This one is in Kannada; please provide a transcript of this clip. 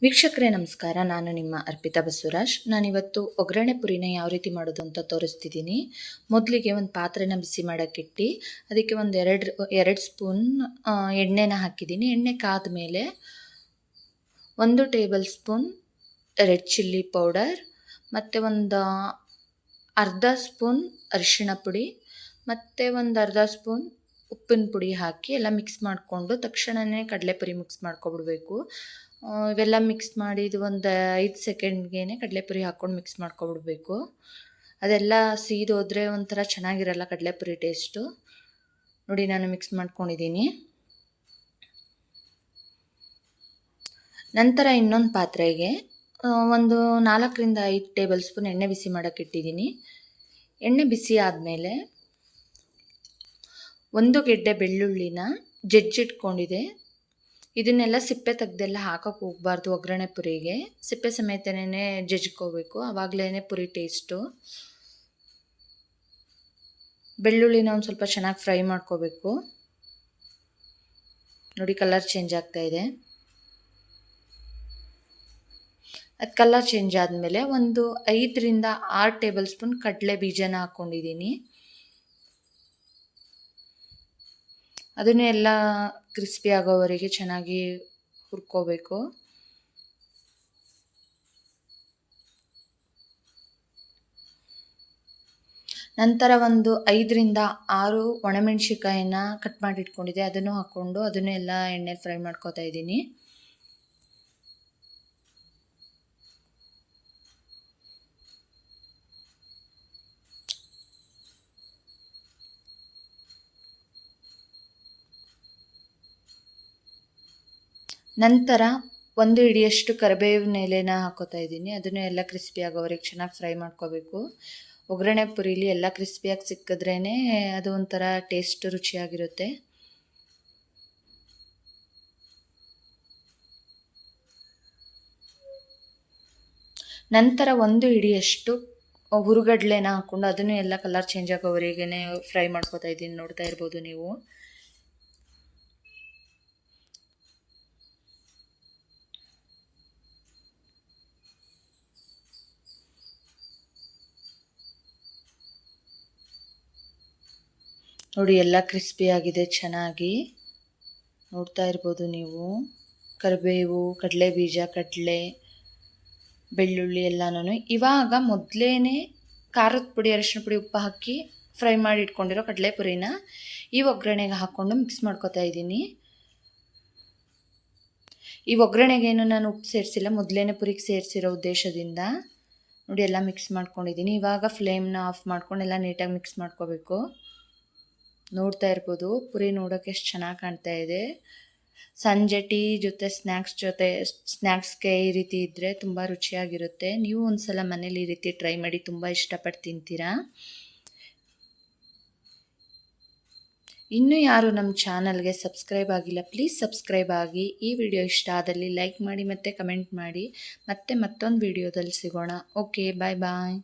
ವೀಕ್ಷಕರೇ ನಮಸ್ಕಾರ. ನಾನು ನಿಮ್ಮ ಅರ್ಪಿತಾ ಬಸವರಾಜ್. ನಾನಿವತ್ತು ಒಗ್ಗರಣೆ ಪುರಿನ ಯಾವ ರೀತಿ ಮಾಡೋದು ಅಂತ ತೋರಿಸ್ತಿದ್ದೀನಿ. ಮೊದಲಿಗೆ ಒಂದು ಪಾತ್ರೆನ ಬಿಸಿ ಮಾಡೋಕ್ಕಿಟ್ಟು ಅದಕ್ಕೆ ಒಂದು ಎರಡು ಸ್ಪೂನ್ ಎಣ್ಣೆನ ಹಾಕಿದ್ದೀನಿ. ಎಣ್ಣೆ ಕಾದ ಮೇಲೆ 1 table spoon red chilli powder ಮತ್ತು ಒಂದು ಅರ್ಧ ಸ್ಪೂನ್ ಅರಿಶಿಣ ಪುಡಿ ಮತ್ತು ಒಂದು ಅರ್ಧ ಸ್ಪೂನ್ ಉಪ್ಪಿನ ಪುಡಿ ಹಾಕಿ ಎಲ್ಲ ಮಿಕ್ಸ್ ಮಾಡಿಕೊಂಡು ತಕ್ಷಣವೇ ಕಡಲೆಪುರಿ ಮಿಕ್ಸ್ ಮಾಡ್ಕೊಬಿಡ್ಬೇಕು. ಇವೆಲ್ಲ ಮಿಕ್ಸ್ ಮಾಡಿ ಇದು ಒಂದು 5 ಸೆಕೆಂಡ್ಗೆ ಕಡಲೆಪುರಿ ಹಾಕ್ಕೊಂಡು ಮಿಕ್ಸ್ ಮಾಡ್ಕೊಬಿಡ್ಬೇಕು. ಅದೆಲ್ಲ ಸೀದೋದ್ರೆ ಒಂಥರ ಚೆನ್ನಾಗಿರಲ್ಲ ಕಡಲೆಪುರಿ ಟೇಸ್ಟು. ನೋಡಿ ನಾನು ಮಿಕ್ಸ್ ಮಾಡ್ಕೊಂಡಿದ್ದೀನಿ. ನಂತರ ಇನ್ನೊಂದು ಪಾತ್ರೆಗೆ ಒಂದು 4ರಿಂದ 5 ಟೇಬಲ್ ಸ್ಪೂನ್ ಎಣ್ಣೆ ಬಿಸಿ ಮಾಡೋಕ್ಕೆ ಇಟ್ಟಿದ್ದೀನಿ. ಎಣ್ಣೆ ಬಿಸಿ ಆದಮೇಲೆ 1 ಗೆಡ್ಡೆ ಬೆಳ್ಳುಳ್ಳಿನ ಜಜ್ಜಿಟ್ಕೊಂಡಿದೆ. ಇದನ್ನೆಲ್ಲ ಸಿಪ್ಪೆ ತೆಗ್ದೆಲ್ಲ ಹಾಕೋಕ್ಕೆ ಹೋಗಬಾರ್ದು. ಒಗ್ಗರಣೆ ಪುರಿಗೆ ಸಿಪ್ಪೆ ಸಮೇತನೇ ಜಜ್ಕೋಬೇಕು, ಆವಾಗಲೇ ಪುರಿ ಟೇಸ್ಟು. ಬೆಳ್ಳುಳ್ಳಿನ ಒಂದು ಸ್ವಲ್ಪ ಚೆನ್ನಾಗಿ ಫ್ರೈ ಮಾಡ್ಕೋಬೇಕು. ನೋಡಿ ಕಲರ್ ಚೇಂಜ್ ಆಗ್ತಾ ಇದೆ. ಅದು ಕಲರ್ ಚೇಂಜ್ ಆದಮೇಲೆ ಒಂದು 5ರಿಂದ 6 ಟೇಬಲ್ ಸ್ಪೂನ್ ಕಡಲೆ ಬೀಜನ ಹಾಕ್ಕೊಂಡಿದ್ದೀನಿ. ಅದನ್ನೇ ಎಲ್ಲ ಕ್ರಿಸ್ಪಿ ಆಗೋವರೆಗೆ ಚೆನ್ನಾಗಿ ಹುರ್ಕೋಬೇಕು. ನಂತರ ಒಂದು 5ರಿಂದ 6 ಒಣಮೆಣಸಿಕಾಯಿನ ಕಟ್ ಮಾಡಿ ಇಟ್ಕೊಂಡಿದ್ದೆ, ಅದನ್ನು ಹಾಕ್ಕೊಂಡು ಅದನ್ನು ಎಲ್ಲ ಎಣ್ಣೆ ಫ್ರೈ ಮಾಡ್ಕೋತಾ ಇದ್ದೀನಿ. ನಂತರ 1 ಹಿಡಿಯಷ್ಟು ಕರಿಬೇವಿನ ಎಲೆನ ಹಾಕೋತಾ ಇದ್ದೀನಿ. ಅದನ್ನು ಎಲ್ಲ ಕ್ರಿಸ್ಪಿ ಆಗೋವರೆಗೆ ಚೆನ್ನಾಗಿ ಫ್ರೈ ಮಾಡ್ಕೋಬೇಕು. ಒಗ್ಗರಣೆ ಪುರಿಲಿ ಎಲ್ಲ ಕ್ರಿಸ್ಪಿಯಾಗಿ ಸಿಕ್ಕಿದ್ರೇ ಅದು ಒಂಥರ ಟೇಸ್ಟ್ ರುಚಿಯಾಗಿರುತ್ತೆ. ನಂತರ 1 ಹಿಡಿಯಷ್ಟು ಹುರುಗಡ್ಲೆನ ಹಾಕ್ಕೊಂಡು ಅದನ್ನು ಎಲ್ಲ ಕಲರ್ ಚೇಂಜ್ ಆಗೋವರೆಗೆ ಫ್ರೈ ಮಾಡ್ಕೋತಾ ಇದ್ದೀನಿ. ನೋಡ್ತಾ ಇರ್ಬೋದು ನೀವು. ನೋಡಿ ಎಲ್ಲ ಕ್ರಿಸ್ಪಿ ಆಗಿದೆ ಚೆನ್ನಾಗಿ, ನೋಡ್ತಾ ಇರ್ಬೋದು ನೀವು. ಕರಿಬೇವು, ಕಡಲೆ ಬೀಜ, ಕಡಲೆ, ಬೆಳ್ಳುಳ್ಳಿ ಎಲ್ಲನೂ ಇವಾಗ ಮೊದಲೇ ಖಾರದ ಪುಡಿ, ಅರಿಶಿನ ಪುಡಿ, ಉಪ್ಪು ಹಾಕಿ ಫ್ರೈ ಮಾಡಿ ಇಟ್ಕೊಂಡಿರೋ ಕಡಲೆಪುರಿನ ಈ ಒಗ್ಗರಣೆಗೆ ಹಾಕ್ಕೊಂಡು ಮಿಕ್ಸ್ ಮಾಡ್ಕೊತಾ ಇದ್ದೀನಿ. ಈ ಒಗ್ಗರಣೆಗೇನು ನಾನು ಉಪ್ಪು ಸೇರಿಸಿಲ್ಲ, ಮೊದಲೇ ಪುರಿಗೆ ಸೇರಿಸಿರೋ ಉದ್ದೇಶದಿಂದ. ನೋಡಿ ಎಲ್ಲ ಮಿಕ್ಸ್ ಮಾಡ್ಕೊಂಡಿದ್ದೀನಿ. ಇವಾಗ ಫ್ಲೇಮ್ನ ಆಫ್ ಮಾಡ್ಕೊಂಡು ಎಲ್ಲ ನೀಟಾಗಿ ಮಿಕ್ಸ್ ಮಾಡ್ಕೋಬೇಕು. ನೋಡ್ತಾ ಇರ್ಬೋದು ಪುರಿ ನೋಡೋಕೆ ಎಷ್ಟು ಚೆನ್ನಾಗಿ ಕಾಣ್ತಾ ಇದೆ. ಸಂಜೆ ಟೀ ಜೊತೆ ಸ್ನ್ಯಾಕ್ಸ್ಗೆ ಈ ರೀತಿ ಇದ್ದರೆ ತುಂಬ ರುಚಿಯಾಗಿರುತ್ತೆ. ನೀವು ಒಂದ್ಸಲ ಮನೇಲಿ ಈ ರೀತಿ ಟ್ರೈ ಮಾಡಿ, ತುಂಬ ಇಷ್ಟಪಟ್ಟು ತಿಂತೀರಾ. ಇನ್ನೂ ಯಾರು ನಮ್ಮ ಚಾನಲ್ಗೆ ಸಬ್ಸ್ಕ್ರೈಬ್ ಆಗಿಲ್ಲ, ಪ್ಲೀಸ್ ಸಬ್ಸ್ಕ್ರೈಬ್ ಆಗಿ. ಈ ವಿಡಿಯೋ ಇಷ್ಟ ಆದಲ್ಲಿ ಲೈಕ್ ಮಾಡಿ ಮತ್ತು ಕಮೆಂಟ್ ಮಾಡಿ. ಮತ್ತೆ ಮತ್ತೊಂದು ವಿಡಿಯೋದಲ್ಲಿ ಸಿಗೋಣ. ಓಕೆ, ಬಾಯ್ ಬಾಯ್.